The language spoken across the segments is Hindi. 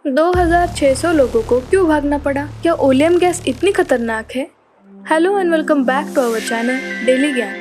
2600 लोगों को क्यों भागना पड़ा? क्या ओलियम गैस इतनी खतरनाक है? Hello and welcome back to our channel daily Gyaan.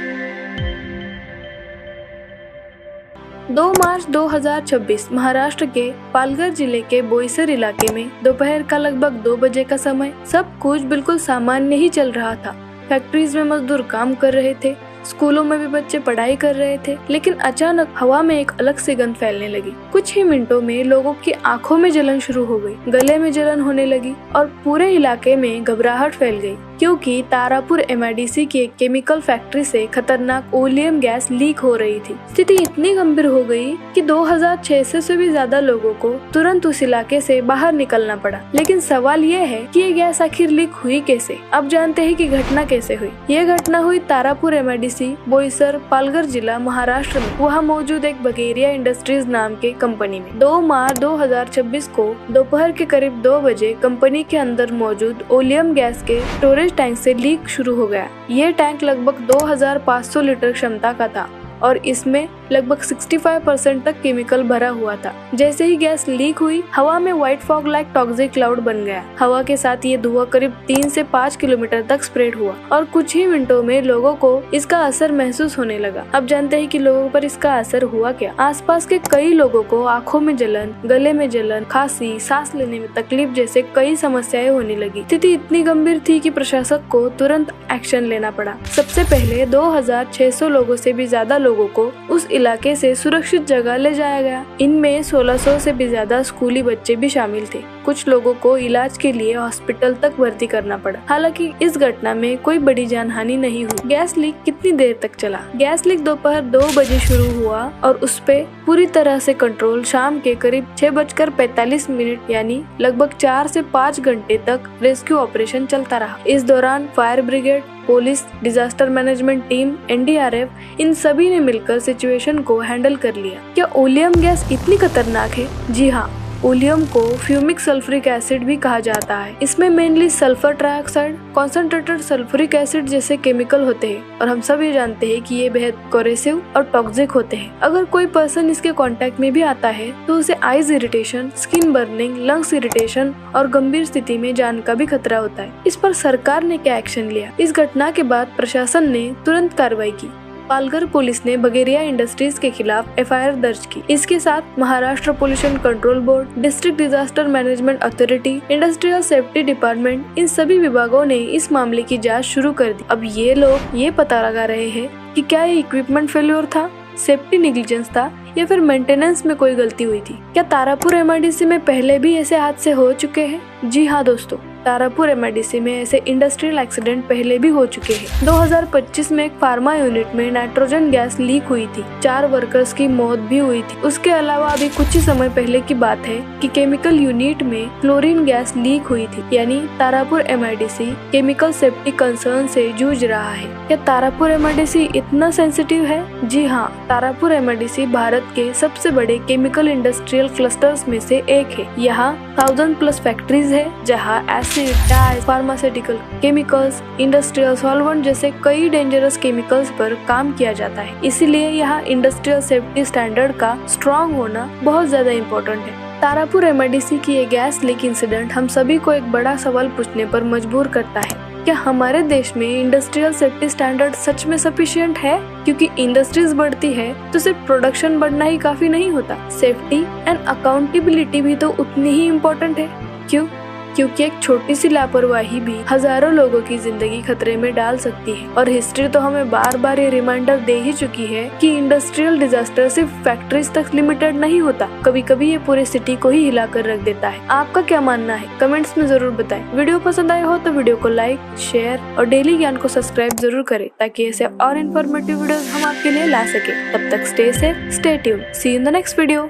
2 मार्च 2026 महाराष्ट्र के पालघर जिले के बोईसर इलाके में दोपहर का लगभग 2 बजे का समय सब कुछ बिल्कुल सामान्य ही चल रहा था। फैक्ट्रीज में मजदूर काम कर रहे थे, स्कूलों में भी बच्चे पढ़ाई कर रहे थे, लेकिन अचानक हवा में एक अलग सी गंध फैलने लगी। कुछ ही मिनटों में लोगों की आंखों में जलन शुरू हो गई, गले में जलन होने लगी और पूरे इलाके में घबराहट फैल गई, क्योंकि तारापुर MIDC की एक केमिकल फैक्ट्री से खतरनाक ओलियम गैस लीक हो रही थी। स्थिति इतनी गंभीर हो गई कि 2600 से भी ज्यादा लोगों को तुरंत उस इलाके से बाहर निकलना पड़ा। लेकिन सवाल ये है कि ये गैस आखिर लीक हुई कैसे? अब जानते हैं कि घटना कैसे हुई। ये घटना हुई तारापुर MIDC बोईसर, पालघर जिला, महाराष्ट्र में। वहाँ मौजूद एक बगेरिया इंडस्ट्रीज नाम के कंपनी में 2 मार्च 2026 को दोपहर के करीब 2 बजे कंपनी के अंदर मौजूद ओलियम गैस के स्टोरेज टैंक से लीक शुरू हो गया। ये टैंक लगभग 2500 लीटर क्षमता का था और इसमें लगभग 65% तक केमिकल भरा हुआ था। जैसे ही गैस लीक हुई, हवा में white fog like toxic cloud बन गया। हवा के साथ ये धुआं करीब 3 से 5 किलोमीटर तक स्प्रेड हुआ और कुछ ही मिनटों में लोगों को इसका असर महसूस होने लगा। अब जानते हैं कि लोगों पर इसका असर हुआ क्या। आसपास के कई लोगों को आंखों में जलन, गले में जलन, खांसी, सांस लेने में तकलीफ जैसे कई समस्याएं होने लगी। स्थिति इतनी गंभीर थी कि प्रशासन को तुरंत एक्शन लेना पड़ा। सबसे पहले 2600 लोगों से भी ज्यादा लोगों को उस इलाके से सुरक्षित जगह ले जाया गया। इनमें 1600 से भी ज्यादा स्कूली बच्चे भी शामिल थे। कुछ लोगों को इलाज के लिए हॉस्पिटल तक भर्ती करना पड़ा। हालांकि इस घटना में कोई बड़ी जानहानि नहीं हुई। गैस लीक कितनी देर तक चला? गैस लीक दोपहर 2 बजे शुरू हुआ और उस पे पूरी तरह से कंट्रोल शाम के करीब 6:45 यानी लगभग 4 से 5 घंटे तक रेस्क्यू ऑपरेशन चलता रहा। इस दौरान fire brigade, police, disaster management team, NDRF इन सभी ने मिलकर सिचुएशन को हैंडल कर लिया। क्या ओलियम गैस इतनी खतरनाक है? जी हाँ, ओलियम को फ्यूमिक सल्फ्यूरिक एसिड भी कहा जाता है। इसमें mainly sulphur trioxide, concentrated sulphuric acid जैसे केमिकल होते हैं और हम सब ये जानते हैं कि ये बेहद कोरेसिव और टॉक्सिक होते हैं। अगर कोई पर्सन इसके कांटेक्ट में भी आता है तो उसे eyes irritation, skin burning, lungs irritation और गंभीर स्थिति में जान का भी खतरा होता है। इस पर सरकार ने क्या एक्शन लिया? इस घटना के बाद प्रशासन ने तुरंत कार्रवाई की। पालघर पुलिस ने बगेरिया इंडस्ट्रीज के खिलाफ FIR दर्ज की। इसके साथ Maharashtra pollution control board, district disaster management authority, industrial safety department in सभी विभागों ने इस मामले की जांच शुरू कर दी। अब ये लोग ये पता लगा रहे हैं कि क्या ये इक्विपमेंट फेल्योर था, सेफ्टी नेग्लिजेंस था या फिर मेंटेनेंस में कोई गलती हुई थी। क्या तारापुर MIDC में पहले भी ऐसे हादसे हो चुके हैं? जी हाँ दोस्तों, तारापुर MIDC में ऐसे इंडस्ट्रियल एक्सीडेंट पहले भी हो चुके हैं। 2025 में एक फार्मा यूनिट में नाइट्रोजन गैस लीक हुई थी। 4 वर्कर्स की मौत भी हुई थी। उसके अलावा अभी कुछ ही समय पहले की बात है कि केमिकल यूनिट में क्लोरीन गैस लीक हुई थी। यानी Tarapur MIDC chemical safety concern से जूझ रहा है। क्या तारापुर MIDC इतना सेंसिटिव है? जी हाँ, तारापुर MIDC भारत के सबसे बड़े केमिकल इंडस्ट्रियल क्लस्टर्स में से एक है। यहाँ 1000+ फैक्ट्रीज है जहाँ acid, dye, pharmaceutical chemicals, industrial solvent जैसे कई डेंजरस केमिकल्स पर काम किया जाता है। इसीलिए यहाँ इंडस्ट्रियल सेफ्टी स्टैंडर्ड का स्ट्रॉन्ग होना बहुत ज्यादा इम्पोर्टेंट है। तारापुर MIDC की ये गैस लीक इंसिडेंट हम सभी को एक बड़ा सवाल पूछने पर मजबूर करता है। क्या हमारे देश में इंडस्ट्रियल सेफ्टी स्टैंडर्ड सच में सफिशिएंट है? क्योंकि इंडस्ट्रीज बढ़ती है तो सिर्फ प्रोडक्शन बढ़ना ही काफी नहीं होता, सेफ्टी एंड अकाउंटेबिलिटी भी तो उतनी ही इम्पोर्टेंट है। क्यों? क्योंकि एक छोटी सी लापरवाही भी हजारों लोगों की जिंदगी खतरे में डाल सकती है। और हिस्ट्री तो हमें बार बार ये रिमाइंडर दे ही चुकी है कि इंडस्ट्रियल डिजास्टर सिर्फ फैक्ट्रीज तक लिमिटेड नहीं होता, कभी कभी ये पूरे सिटी को ही हिला कर रख देता है। आपका क्या मानना है? कमेंट्स में जरूर बताएं। वीडियो पसंद आया हो तो वीडियो को लाइक, शेयर और डेली ज्ञान को सब्सक्राइब जरूर करें ताकि ऐसे और इन्फॉर्मेटिव वीडियोस हम आपके लिए ला सके। तब तक stay safe, stay tuned, see you in the next video.